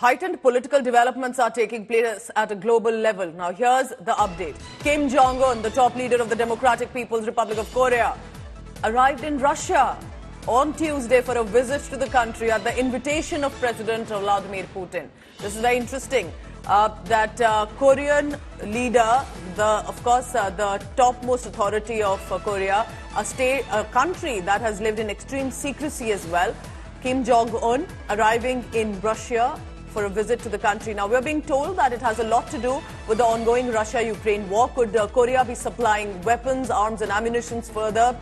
Heightened political developments are taking place at a global level. Now here's the update. Kim Jong Un, the top leader of the Democratic People's Republic of Korea, arrived in Russia on Tuesday for a visit to the country at the invitation of President Vladimir Putin. This is very interesting. That Korean leader, the topmost authority of Korea, a country that has lived in extreme secrecy as well, Kim Jong Un arriving in Russia for a visit to the country. Now, we're being told that it has a lot to do with the ongoing Russia-Ukraine war. Could Korea be supplying weapons, arms and ammunition further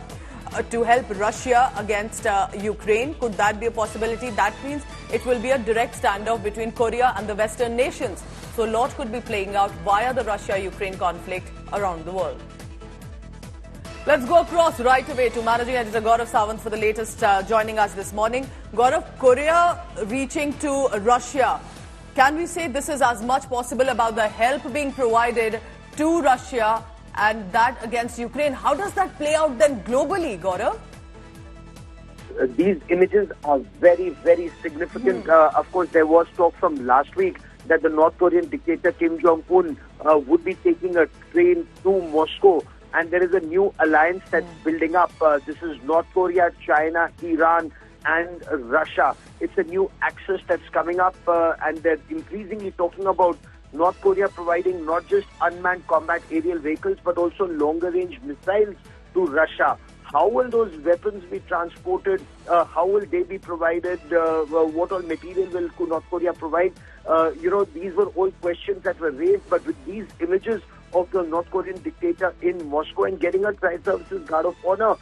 to help Russia against Ukraine? Could that be a possibility? That means it will be a direct standoff between Korea and the Western nations. So a lot could be playing out via the Russia-Ukraine conflict around the world. Let's go across right away to Managing Editor Gaurav Sawant for the latest joining us this morning. Gaurav, Korea reaching to Russia. Can we say this is as much possible about the help being provided to Russia and that against Ukraine? How does that play out then globally, Gaurav? These images are very, very significant. Of course, there was talk from last week that the North Korean dictator Kim Jong Un would be taking a train to Moscow. And there is a new alliance that's building up. This is North Korea, China, Iran and Russia. It's a new axis that's coming up and they're increasingly talking about North Korea providing not just unmanned combat aerial vehicles but also longer range missiles to Russia. How will those weapons be transported? How will they be provided? What all material will North Korea provide? These were all questions that were raised, but with these images of the North Korean dictator in Moscow and getting a Tri-Services Guard of Honor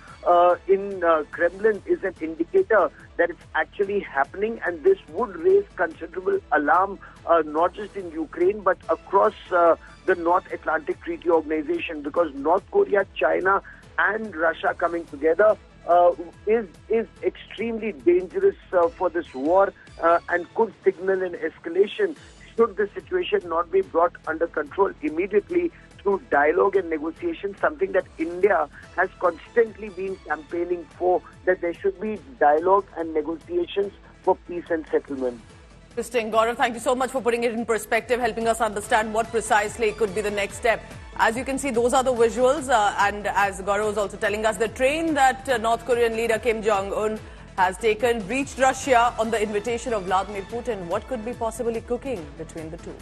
in Kremlin is an indicator that it's actually happening, and this would raise considerable alarm not just in Ukraine but across the North Atlantic Treaty Organization, because North Korea, China and Russia coming together is extremely dangerous for this war and could signal an escalation should the situation not be brought under control immediately through dialogue and negotiation, something that India has constantly been campaigning for, that there should be dialogue and negotiations for peace and settlement. Interesting. Gaurav, thank you so much for putting it in perspective, helping us understand what precisely could be the next step. As you can see, those are the visuals, and as Gaurav was also telling us, the train that North Korean leader Kim Jong Un has taken reached Russia on the invitation of Vladimir Putin. What could be possibly cooking between the two?